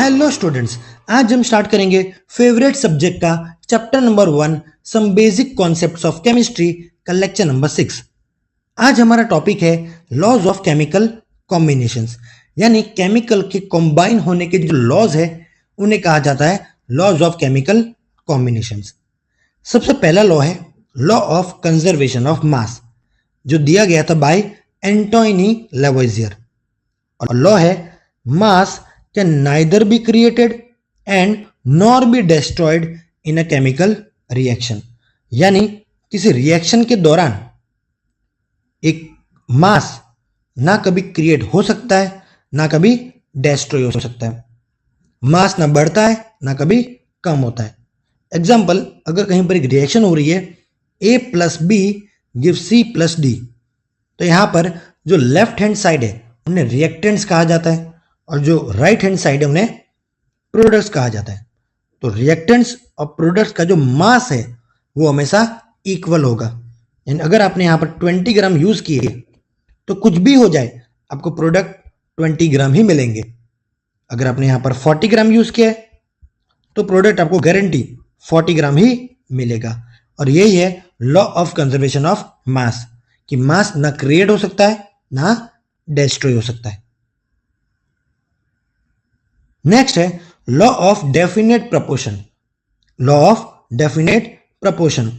Hello students, आज हम start करेंगे फेवरेट सब्जेक्ट का chapter number 1 some basic concepts of chemistry का लेक्चर नंबर 6। आज हमारा टॉपिक है लॉज ऑफ केमिकल कॉम्बिनेशंस, यानी केमिकल के कॉम्बाइन होने के जो लॉज है उन्हें कहा जाता है लॉज ऑफ केमिकल कॉम्बिनेशंस। सबसे पहला लॉ है law of conservation of mass, जो दिया गया था बाय एंटोनी लेवोइजियर, और लॉ है मास can neither be created and nor be destroyed in a chemical reaction, यानी किसी रिएक्शन के दौरान एक मास ना कभी क्रिएट हो सकता है ना कभी डेस्ट्रॉय हो सकता है। मास ना बढ़ता है ना कभी कम होता है। एग्जाम्पल, अगर कहीं पर एक रिएक्शन हो रही है A plus B give C plus D, तो यहां पर जो लेफ्ट हैंड साइड है उन्हें रिएक्टेंट्स कहा जाता है और जो राइट हैंड साइड है उन्हें प्रोडक्ट्स कहा जाता है। तो रिएक्टेंट्स और प्रोडक्ट्स का जो मास है वो हमेशा इक्वल होगा, यानी अगर आपने यहां पर 20 ग्राम यूज किए तो कुछ भी हो जाए आपको प्रोडक्ट 20 ग्राम ही मिलेंगे। अगर आपने यहां पर 40 ग्राम यूज किया है तो प्रोडक्ट आपको गारंटी 40 ग्राम ही मिलेगा। और यही है law of conservation of mass, कि मास ना क्रिएट हो सकता है ना डिस्ट्रॉय हो सकता है। नेक्स्ट है law of definite proportion. Law of definite proportion,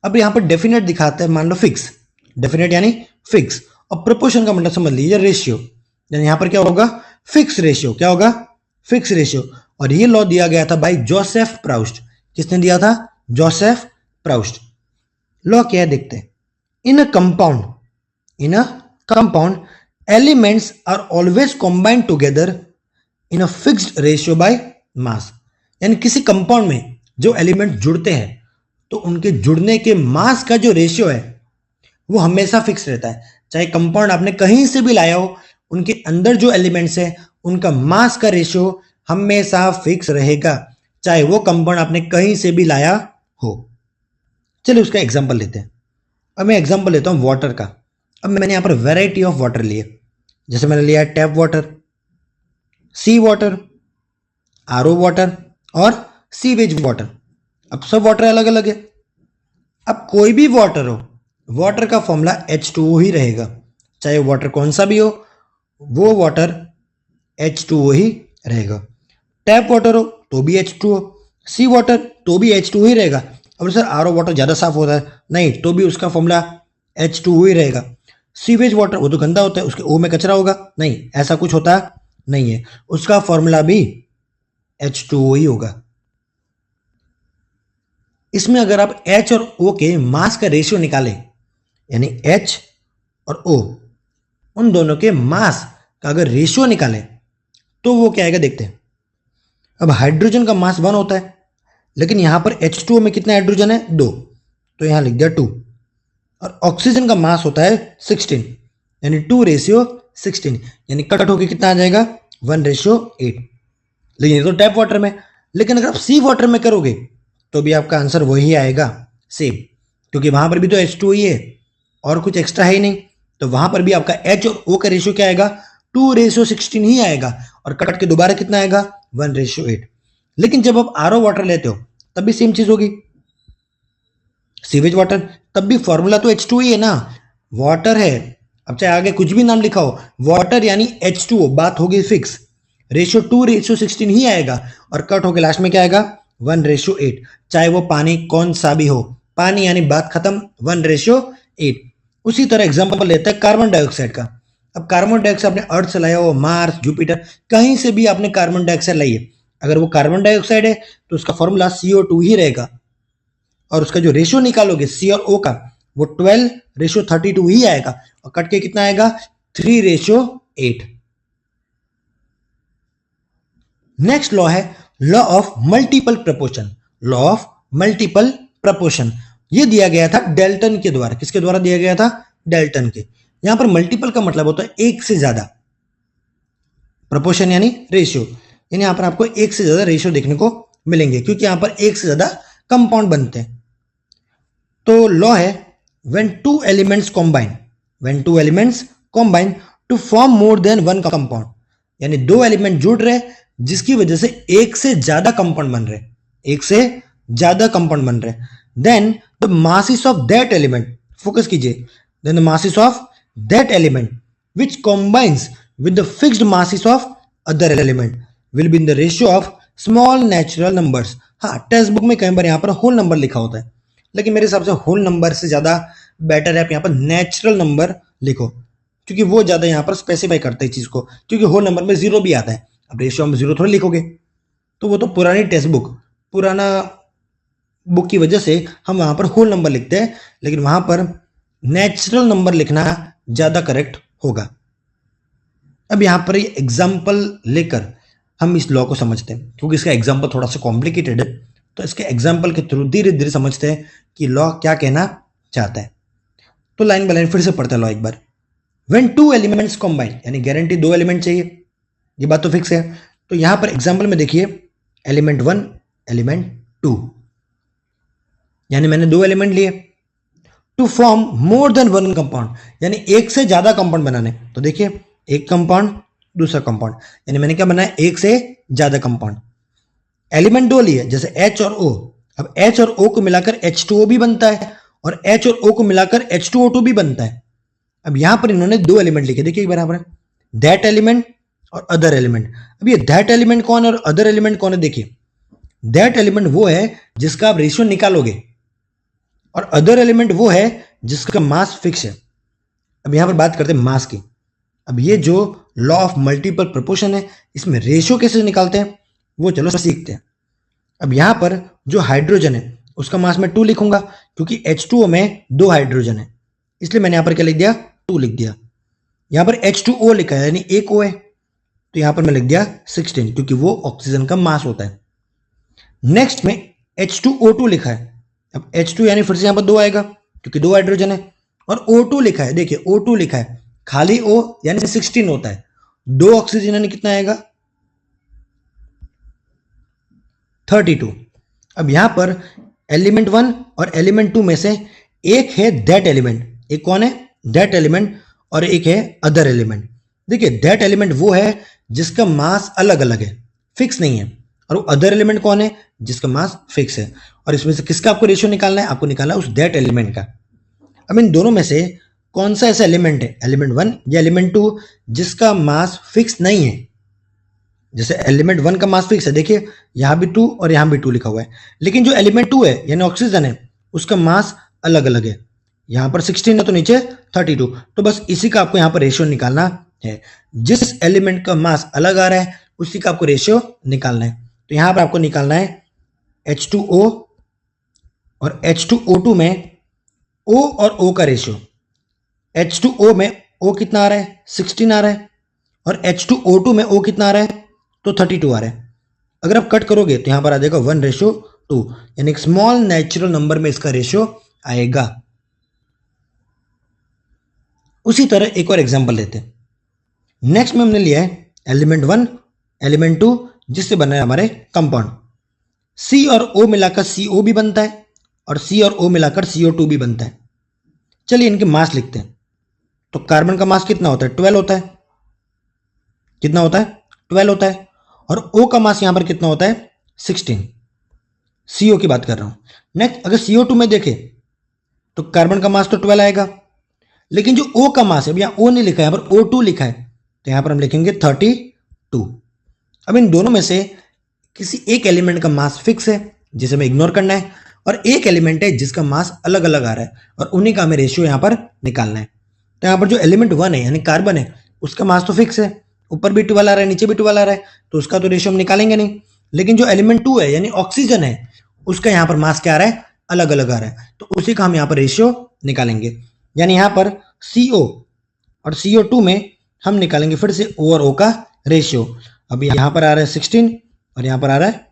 अब यहां पर डेफिनेट दिखाता है, मान लो फिक्स, डेफिनेट यानी फिक्स, और प्रपोर्शन का मतलब समझ लीजिए रेशियो, यानी यहां पर क्या होगा फिक्स रेशियो, क्या होगा फिक्स रेशियो। और ये लॉ दिया गया था बाय जोसेफ प्राउस्ट। किसने दिया था? Joseph Proust. लॉ क्या है देखते हैं। In a compound elements are always combined together in a fixed ratio by mass, यानी किसी कंपाउंड में जो एलिमेंट जुड़ते हैं तो उनके जुड़ने के मास का जो रेशियो है वो हमेशा फिक्स रहता है। चाहे कंपाउंड आपने कहीं से भी लाया हो, उनके अंदर जो एलिमेंट्स है उनका मास का रेशियो हमेशा फिक्स रहेगा, चाहे वो कंपाउंड आपने कहीं से भी लाया हो। चलिए उसका एग्जाम्पल लेते हैं। अब मैं एग्जाम्पल लेता हूं वाटर का। अब मैंने यहां पर वेराइटी ऑफ वाटर लिए, जैसे मैंने लिया टैप वाटर, सी वाटर, आरओ वाटर और सीवेज वाटर। अब सब वाटर अलग अलग है। अब कोई भी वाटर हो, वाटर का फॉर्मूला H2O ही रहेगा, चाहे वाटर कौन सा भी हो वो वाटर H2O ही रहेगा। टैप वाटर हो तो भी H2O, सी वाटर तो भी H2O ही रहेगा। अब सर आरओ वाटर ज्यादा साफ होता है, नहीं तो भी उसका फॉर्मूला H2O ही रहेगा। सीवेज वाटर वो तो गंदा होता है, उसके O में कचरा होगा, नहीं ऐसा कुछ होता नहीं है, उसका फॉर्मूला भी H2O ही होगा। इसमें अगर आप H और O के मास का रेशियो निकालें, यानी H और O उन दोनों के मास का अगर रेशियो निकालें तो वो क्या आएगा देखते हैं। अब हाइड्रोजन का मास 1 होता है, लेकिन यहां पर H2O में कितना हाइड्रोजन है? 2, तो यहां लिख दिया 2। और ऑक्सीजन का मास होता है 16, यानी 2:16, यानी कट होकर कितना आ जाएगा 1:8। लेकिन ये तो टैप वाटर में, लेकिन अगर आप सी वाटर में करोगे तो भी आपका आंसर वही आएगा सेम, क्योंकि वहां पर भी तो H2O ही है और कुछ एक्स्ट्रा है ही नहीं, तो वहां पर भी आपका H और O का रेशियो क्या आएगा 2:16 ही आएगा, और कट के दोबारा कितना आएगा 1:8। लेकिन जब आप आरओ वाटर लेते हो तब भी सेम चीज होगी, सीवेज वाटर तब भी फॉर्मूला तो H2O ही है ना, वाटर है। अब चाहे आगे कुछ भी नाम लिखा हो, वाटर यानी H2O, बात होगी फिक्स, रेशियो 2:16 ही आएगा, और कट होके लास्ट में क्या आएगा 1:8, चाहे वो पानी कौन सा भी हो, पानी यानी बात खत्म 1:8। उसी तरह एग्जांपल लेते हैं कार्बन डाइऑक्साइड का। अब कार्बन डाइऑक्साइड आपने अर्थ से लाया हो, मार्स, जुपिटर, कहीं से भी आपने कार्बन डाइऑक्साइड लाई है, अगर वो कार्बन डाइऑक्साइड है तो उसका फॉर्मूला CO2 ही रहेगा, और उसका जो रेशियो निकालोगे C और O का वो 12:32 ही आएगा, और कट के कितना आएगा 3:8। नेक्स्ट लॉ है law of multiple proportion. Law of multiple proportion ये दिया गया था डेल्टन के द्वारा। किसके द्वारा दिया गया था? डेल्टन के। यहां पर मल्टीपल का मतलब होता है एक से ज्यादा, प्रपोर्शन यानी रेशियो, यानी यहां पर आपको एक से ज्यादा रेशियो देखने को मिलेंगे, क्योंकि यहां पर एक से ज्यादा कंपाउंड बनते हैं। तो लॉ है when two elements combine to form more than one compound, यानी दो एलिमेंट जुड़ रहे जिसकी वजह से एक से ज्यादा कंपाउंड बन रहे, एक से ज्यादा कंपाउंड बन रहे, then the masses of that element, focus कीजिए, then the masses of that element which combines with the fixed masses of other element will be in the ratio of small natural numbers। हाँ, text book में कई बार यहाँ पर whole number लिखा होता है, लेकिन मेरे हिसाब से होल नंबर से ज्यादा बेटर है आप यहाँ पर नेचुरल नंबर लिखो, क्योंकि वो ज्यादा यहाँ पर स्पेसिफाई करता है चीज को, क्योंकि होल नंबर में जीरो भी आता है। अब रेशियो में जीरो थोड़ी लिखोगे, तो वो तो पुरानी टेक्स्ट बुक, पुराना बुक की वजह से हम वहां पर होल नंबर लिखते हैं, लेकिन वहां पर नेचुरल नंबर लिखना ज्यादा करेक्ट होगा। अब यहां पर एग्जाम्पल लेकर हम इस लॉ को समझते हैं, क्योंकि इसका एग्जाम्पल थोड़ा सा कॉम्प्लिकेटेड है, तो इसके एग्जाम्पल के थ्रू धीरे धीरे समझते हैं कि लॉ क्या कहना चाहता है। तो लाइन बाय लाइन फिर से पढ़ते हैं लॉ एक बार। व्हेन टू एलिमेंट्स कॉम्बाइन, यानी गारंटी दो एलिमेंट चाहिए, ये बात तो फिक्स है। तो यहां पर एग्जाम्पल में देखिए, एलिमेंट 1 एलिमेंट 2, यानी मैंने दो एलिमेंट लिए to form more than one compound, यानी एक से ज्यादा कंपाउंड बनाने। तो देखिए, एक कंपाउंड दूसरा कंपाउंड, यानी मैंने क्या बनाया, एक से ज्यादा कंपाउंड। एलिमेंट दो लिए, जैसे H और O। अब H और O को मिलाकर H2O भी बनता है, और H और O को मिलाकर H2O2 भी बनता है। अब यहां पर इन्होंने दो एलिमेंट लिखे, देखिए बराबर है, दैट एलिमेंट और अदर एलिमेंट। अब ये दैट एलिमेंट कौन है और अदर एलिमेंट कौन है, देखिए दैट एलिमेंट वो है जिसका आप रेशियो निकालोगे, और अदर एलिमेंट वो है जिसका मास फिक्स है। अब यहां पर बात करते हैं मास की। अब ये जो लॉ ऑफ मल्टीपल प्रोपोर्शन है, इसमें रेशियो कैसे निकालते हैं वो चलो सीखते हैं। अब यहां पर जो हाइड्रोजन है उसका मास मैं 2 लिखूंगा, क्योंकि H2O में दो हाइड्रोजन है, इसलिए मैंने यहां पर क्या लिख दिया, 2 लिख दिया। यहां पर H2O लिखा है, यानी एक O है, तो यहां पर मैं लिख दिया 16, क्योंकि वो ऑक्सीजन का मास होता है। नेक्स्ट में H2O2 लिखा है। अब H2 यानी फिर से यहां पर 2 आएगा, क्योंकि दो हाइड्रोजन है, और O2 लिखा है, देखिए O2 लिखा है, खाली O यानी 16 होता है, दो ऑक्सीजन यानी कितना आएगा, 32। अब यहां पर एलिमेंट 1 और एलिमेंट 2 में से एक है दैट एलिमेंट, एक कौन है, दैट एलिमेंट, और एक है अदर एलिमेंट। देखिए दैट एलिमेंट वो है जिसका मास अलग अलग है, फिक्स नहीं है, और वो अदर एलिमेंट कौन है, जिसका मास फिक्स है। और इसमें से किसका आपको रेशियो निकालना है, आपको निकालना है उस दैट एलिमेंट का। अब इन दोनों में से कौन सा ऐसा एलिमेंट है, एलिमेंट 1 या एलिमेंट 2, जिसका मास फिक्स नहीं है। जैसे एलिमेंट 1 का मास फिक्स है, देखिए यहां भी 2 और यहां भी 2 लिखा हुआ है, लेकिन जो एलिमेंट 2 है यानी ऑक्सीजन है, उसका मास अलग अलग है, यहां पर 16 है तो नीचे 32। तो बस इसी का आपको यहां पर रेशियो निकालना है, जिस एलिमेंट का मास अलग आ रहा है उसी का आपको रेशियो निकालना है। तो यहां पर आपको निकालना है H2O और H2O2 में O और O का रेशियो। H2O में O कितना आ रहा है, 16 आ रहा है, और H2O2 में O कितना आ रहा है, तो 32 आ रहा है। अगर आप कट करोगे तो यहां पर आ जाएगा 1:2, यानी एक स्मॉल नेचुरल नंबर में इसका रेशियो आएगा। उसी तरह एक और एग्जांपल लेते हैं। नेक्स्ट में हमने लिया है एलिमेंट 1 एलिमेंट 2, जिससे बना है हमारे कंपाउंड। C और O मिलाकर CO भी बनता है, और C और O मिलाकर CO2 भी बनता है। चलिए इनके मास लिखते हैं। तो कार्बन का मास कितना होता है, 12 होता है, कितना होता है, 12 होता है, और O का मास यहां पर कितना होता है, 16। CO की बात कर रहा हूं। नेक्स्ट अगर CO2 में देखें तो कार्बन का मास तो 12 आएगा, लेकिन जो O का मास है, अब यहां O नहीं लिखा है, यहां पर O2 लिखा है, तो यहां पर हम लिखेंगे 32। अब इन दोनों में से किसी एक एलिमेंट का मास फिक्स है जिसे हमें इग्नोर करना है, और एक एलिमेंट है जिसका मास अलग अलग आ रहा है, और उन्हीं का हमें रेशियो यहां पर निकालना है। तो यहां पर जो एलिमेंट 1 है यानी कार्बन है, उसका मास तो फिक्स है, ऊपर भी 12 आ रहा है नीचे भी 12 आ रहा है, तो उसका तो रेशियो हम निकालेंगे नहीं। लेकिन जो एलिमेंट 2 है यानी ऑक्सीजन है, उसका यहां पर मास क्या आ रहा है, अलग अलग आ रहा है, तो उसी का हम यहां पर रेशियो निकालेंगे। यानी यहां पर CO और CO2 में हम निकालेंगे फिर से O और O का रेशियो। अब यहां पर आ रहा है 16 और यहां पर आ रहा है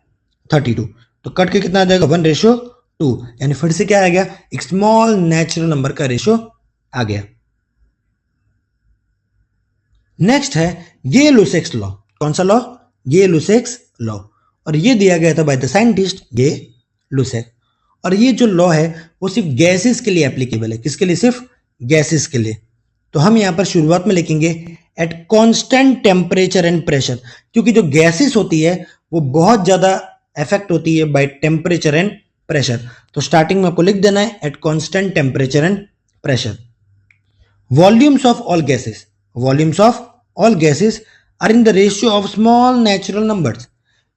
32, तो कट के कितना आ जाएगा, 1:2, यानी फिर से क्या आ गया, एक स्मॉल नेचुरल नंबर का रेशियो आ गया। नेक्स्ट है गे-लुसेक्स लॉ। कौन सा लॉ, गे-लुसेक्स लॉ, और ये दिया गया था बाय द साइंटिस्ट गे-लुसेक। और ये जो लॉ है वो सिर्फ गैसेस के लिए एप्लीकेबल है, किसके लिए, सिर्फ गैसेस के लिए। तो हम यहां पर शुरुआत में लिखेंगे eight constant temperature and pressure, क्योंकि जो गैसेस होती है वो बहुत ज्यादा इफेक्ट होती है बाय टेम्परेचर एंड प्रेशर। तो स्टार्टिंग में आपको लिख देना है at constant temperature and pressure. Volumes of all gases, volumes of all gases are in the ratio of small natural numbers,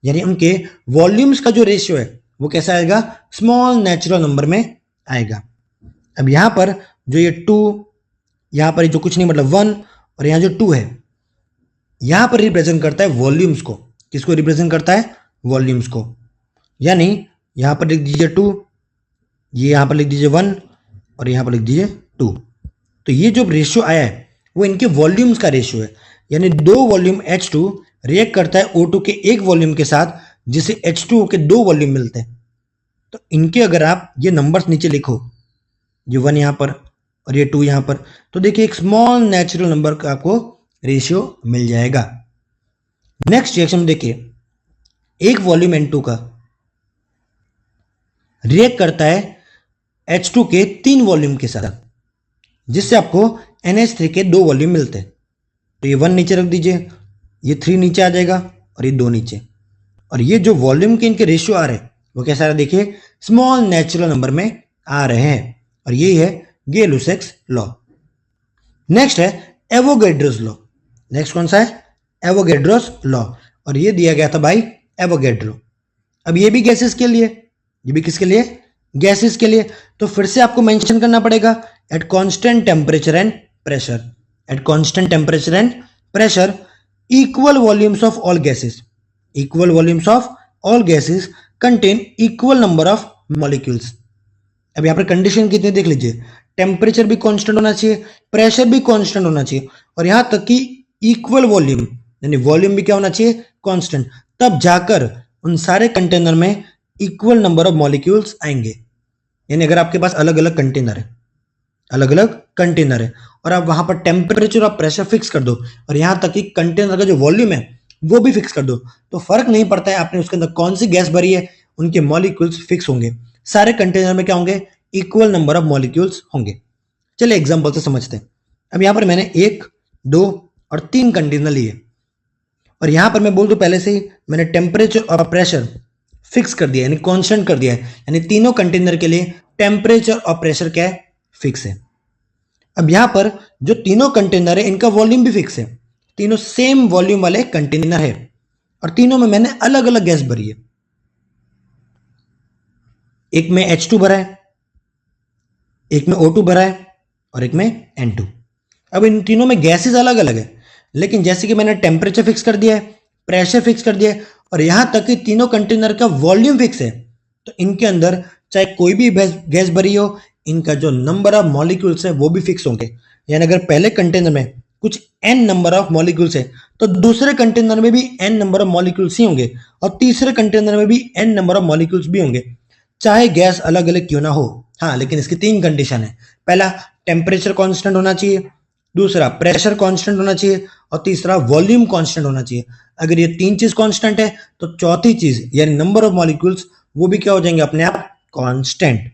यानी उनके वॉल्यूम्स का जो रेशियो है वो कैसा आएगा, स्मॉल नेचुरल नंबर में आएगा। अब यहां पर जो ये 2, यहां पर जो कुछ नहीं मतलब 1 और यहां जो 2 है, यहां पर रिप्रेजेंट करता है वॉल्यूम्स को। किसको रिप्रेजेंट करता है, वॉल्यूम्स को। यानी यहां पर लिख दीजिए 2, ये यहां पर लिख दीजिए 1 और यहां पर लिख दीजिए 2। तो ये जो रेशियो आया है वो इनके वॉल्यूम्स का रेशियो है, यानी दो वॉल्यूम H2 रिएक्ट करता है O2 के एक वॉल्यूम के साथ, जिसे H2O के दो वॉल्यूम मिलते हैं। तो इनके अगर आप ये नंबर्स नीचे लिखो, ये 1 यहां पर और ये 2 यहां पर, तो देखिए एक स्मॉल नेचुरल नंबर का आपको रेशियो मिल जाएगा। नेक्स्ट रिएक्शन में देखिए, एक वॉल्यूम N2 का रिएक्ट करता है H2 के 3 वॉल्यूम के साथ, जिससे आपको NH3 के 2 वॉल्यूम मिलते हैं। तो ये 1 नीचे रख दीजिए, ये 3 नीचे आ जाएगा और ये 2 नीचे, और ये जो वॉल्यूम के इनके रेशियो आ रहे हैं वो कैसा आ रहा है, देखिए स्मॉल नेचुरल नंबर में आ रहे हैं, और यही है गे-लुसैक्स लॉ। नेक्स्ट है एवोगैड्रोस लॉ। नेक्स्ट कौन सा है, एवोगैड्रोस लॉ, और ये दिया गया था भाई एवोगैड्रो। अब ये भी गैसेस के लिए, ये भी किसके लिए, गैसेस के लिए। तो फिर से आपको मेंशन करना पड़ेगा eight constant temperature and pressure, eight constant temperature and pressure equal volumes of all gases, equal volumes of all gases contain equal number of molecules. अब यहां पर कंडीशन कितनी देख लीजिए, टेम्परेचर भी कांस्टेंट होना चाहिए, प्रेशर भी कांस्टेंट होना चाहिए, और यहां तक कि इक्वल वॉल्यूम, यानी वॉल्यूम भी क्या होना चाहिए, कांस्टेंट, तब जाकर उन सारे कंटेनर में इक्वल नंबर ऑफ मॉलिक्यूल्स आएंगे। यानी अगर आपके पास अलग अलग कंटेनर है, अलग अलग कंटेनर है, और आप वहां पर टेम्परेचर और प्रेशर फिक्स कर दो, और यहां तक कि कंटेनर का जो वॉल्यूम है वो भी फिक्स कर दो, तो फर्क नहीं पड़ता है आपने उसके अंदर कौन सी गैस भरी है, उनके मॉलिक्यूल्स फिक्स होंगे। सारे कंटेनर में क्या होंगे, इक्वल नंबर ऑफ मॉलिक्यूल्स होंगे। चलिए एग्जांपल से समझते हैं। अब यहां पर मैंने 1, 2 और 3 कंटेनर लिए, और यहां पर मैं बोल दूं पहले से ही मैंने टेम्परेचर और प्रेशर फिक्स कर दिया, यानी कांस्टेंट कर दिया है, यानी तीनों कंटेनर के लिए टेम्परेचर और प्रेशर क्या है, फिक्स है। अब यहां पर जो तीनों कंटेनर है इनका वॉल्यूम भी फिक्स है, तीनों सेम वॉल्यूम वाले कंटेनर है, और तीनों में मैंने अलग अलग गैस भरी है। एक में H2 भरा है, एक में O2 भरा है, और एक में N2। अब इन तीनों में गैसेस अलग अलग है, लेकिन जैसे कि मैंने टेम्परेचर फिक्स कर दिया है, प्रेशर फिक्स कर दिया है, और यहां तक कि तीनों कंटेनर का वॉल्यूम फिक्स है, तो इनके अंदर चाहे कोई भी गैस भरी हो, इनका जो नंबर ऑफ मॉलिक्यूल्स है वो भी फिक्स होंगे। यानी अगर पहले कंटेनर में कुछ n नंबर ऑफ मॉलिक्यूल्स है, तो दूसरे कंटेनर में भी n नंबर ऑफ मॉलिक्यूल्स ही होंगे, और तीसरे कंटेनर में भी n नंबर ऑफ मॉलिक्यूल्स भी होंगे, चाहे गैस अलग अलग क्यों ना हो। हाँ, लेकिन इसकी 3 कंडीशन है। पहला, टेम्परेचर कांस्टेंट होना चाहिए, दूसरा प्रेशर कांस्टेंट होना चाहिए, और तीसरा वॉल्यूम कांस्टेंट होना चाहिए। अगर ये 3 चीज कांस्टेंट है तो चौथी चीज यानी नंबर ऑफ मॉलिक्यूल्स वो भी क्या हो जाएंगे, अपने आप कांस्टेंट।